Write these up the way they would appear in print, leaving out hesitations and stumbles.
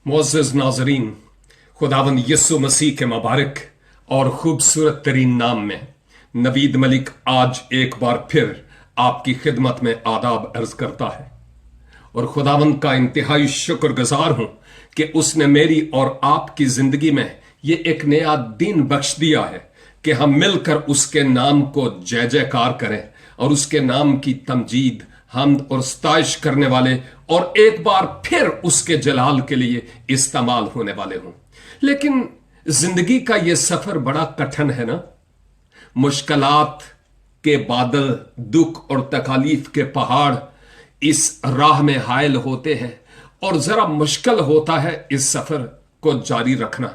मोअज़्ज़ज़ नाज़रीन, खुदावंद यीशु मसीह के मुबारक और खूबसूरत तरीन नाम में नवीद मलिक आज एक बार फिर आपकी खिदमत में आदाब अर्ज करता है और खुदावंद का इंतहाई शुक्रगुजार हूं कि उसने मेरी और आपकी जिंदगी में ये एक नया दिन बख्श दिया है कि हम मिलकर उसके नाम को जय जयकार करें और उसके नाम की तमजीद हमद और सताइश करने वाले और एक बार फिर उसके जलाल के लिए इस्तेमाल होने वाले हों। लेकिन जिंदगी का यह सफर बड़ा कठिन है ना। मुश्किलात के बादल, दुख और तकालीफ के पहाड़ इस राह में हायल होते हैं और जरा मुश्किल होता है इस सफर को जारी रखना।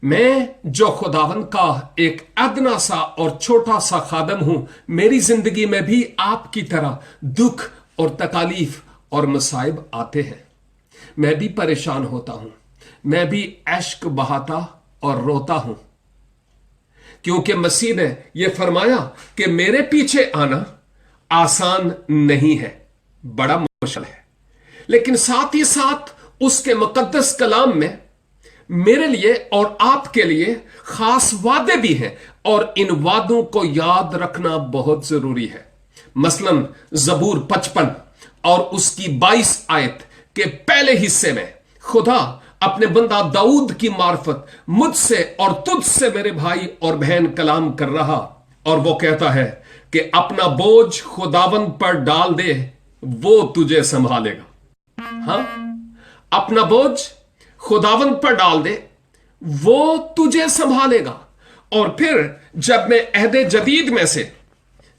मैं जो खुदावंद का एक अदना सा और छोटा सा खादम हूं, मेरी जिंदगी में भी आपकी तरह दुख और तकालीफ और मसाइब आते हैं। मैं भी परेशान होता हूं, मैं भी अश्क बहाता और रोता हूं, क्योंकि मसीह ने यह फरमाया कि मेरे पीछे आना आसान नहीं है, बड़ा मुश्किल है। लेकिन साथ ही साथ उसके मुकद्दस कलाम में मेरे लिए और आपके लिए खास वादे भी हैं और इन वादों को याद रखना बहुत जरूरी है। मसलन जबूर 55 और उसकी 22 आयत के पहले हिस्से में खुदा अपने बंदा दाऊद की मार्फत मुझसे और तुझसे मेरे भाई और बहन कलाम कर रहा, और वो कहता है कि अपना बोझ खुदावंद पर डाल दे, वो तुझे संभालेगा। हां, अपना बोझ खुदावंद पर डाल दे, वो तुझे संभालेगा। और फिर जब मैं अहदे जदीद में से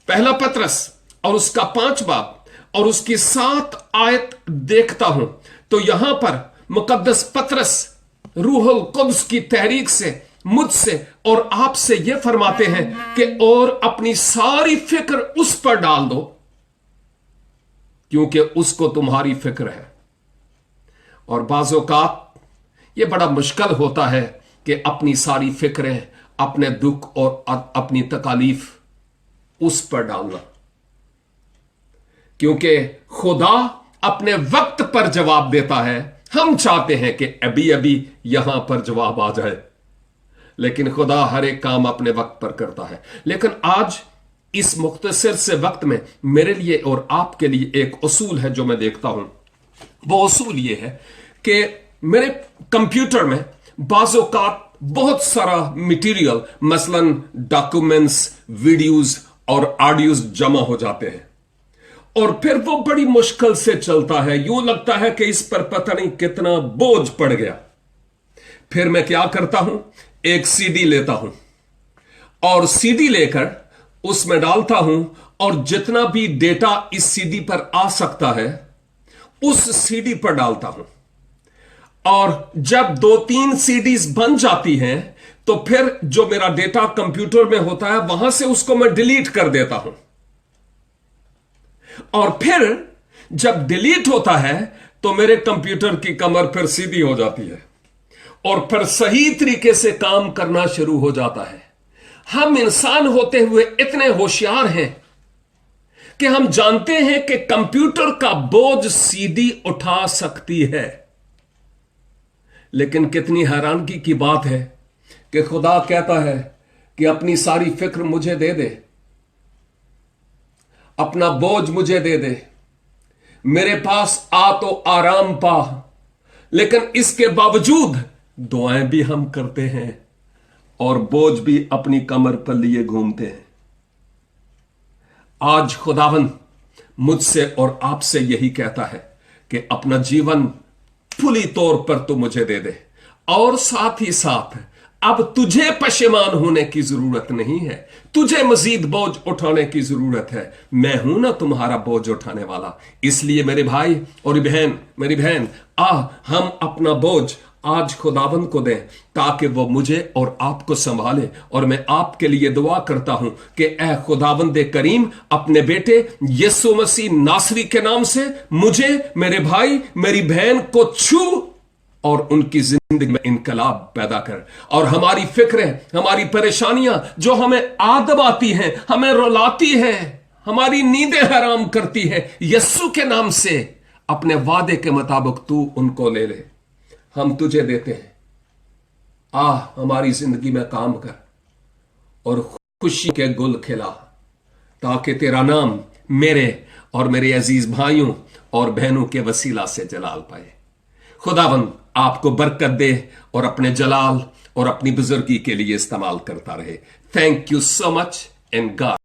पहला पतरस और उसका 5 बाब और उसकी 7 आयत देखता हूं, तो यहां पर मुकद्दस पतरस रूहुल कुद्स की तहरीक से मुझसे और आपसे यह फरमाते हैं कि और अपनी सारी फिक्र उस पर डाल दो, क्योंकि उसको तुम्हारी फिक्र है। और बाज़ औक़ात ये बड़ा मुश्किल होता है कि अपनी सारी फिक्रें, अपने दुख और अपनी तकालीफ उस पर डालना, क्योंकि खुदा अपने वक्त पर जवाब देता है। हम चाहते हैं कि अभी अभी यहां पर जवाब आ जाए, लेकिन खुदा हर एक काम अपने वक्त पर करता है। लेकिन आज इस मुख्तसर से वक्त में मेरे लिए और आपके लिए एक उसूल है जो मैं देखता हूं। वो उसूल ये है कि मेरे कंप्यूटर में बाज़ औक़ात बहुत सारा मटेरियल, मसलन डॉक्यूमेंट्स, वीडियोस और ऑडियोस जमा हो जाते हैं और फिर वो बड़ी मुश्किल से चलता है। यूं लगता है कि इस पर पता नहीं कितना बोझ पड़ गया। फिर मैं क्या करता हूं, एक सीडी लेता हूं और सीडी लेकर उसमें डालता हूं और जितना भी डेटा इस सीडी पर आ सकता है उस सीडी पर डालता हूं। और जब 2-3 सीडीज बन जाती हैं तो फिर जो मेरा डेटा कंप्यूटर में होता है वहां से उसको मैं डिलीट कर देता हूं। और फिर जब डिलीट होता है तो मेरे कंप्यूटर की कमर फिर सीधी हो जाती है और फिर सही तरीके से काम करना शुरू हो जाता है। हम इंसान होते हुए इतने होशियार हैं कि हम जानते हैं कि कंप्यूटर का बोझ सीडी उठा सकती है। लेकिन कितनी हैरानगी की बात है कि खुदा कहता है कि अपनी सारी फिक्र मुझे दे दे, अपना बोझ मुझे दे दे, मेरे पास आ तो आराम पा। लेकिन इसके बावजूद दुआएं भी हम करते हैं और बोझ भी अपनी कमर पर लिए घूमते हैं। आज खुदावंद मुझसे और आपसे यही कहता है कि अपना जीवन फुली तौर पर तो मुझे दे दे, और साथ ही साथ अब तुझे पशेमान होने की जरूरत नहीं है, तुझे मजीद बोझ उठाने की जरूरत है। मैं हूं ना तुम्हारा बोझ उठाने वाला। इसलिए मेरे भाई और बहन, मेरी बहन, हम अपना बोझ आज खुदावंद को दें ताकि वो मुझे और आपको संभाले। और मैं आपके लिए दुआ करता हूं कि ऐ खुदावंद करीम, अपने बेटे यीशु मसीह नासरी के नाम से मुझे, मेरे भाई, मेरी बहन को छू और उनकी जिंदगी में इनकलाब पैदा कर। और हमारी फिक्रें, हमारी परेशानियां जो हमें दबाती हैं, हमें रुलाती हैं, हमारी नींदें हराम करती है, यीशु के नाम से अपने वादे के मुताबिक तू उनको ले ले। ہم تجھے دیتے ہیں، آ ہماری زندگی میں کام کر اور خوشی کے گل کھلا، تاکہ تیرا نام میرے اور میرے عزیز بھائیوں اور بہنوں کے وسیلہ سے جلال پائے۔ خداوند آپ کو برکت دے اور اپنے جلال اور اپنی بزرگی کے لیے استعمال کرتا رہے۔ Thank you so much and God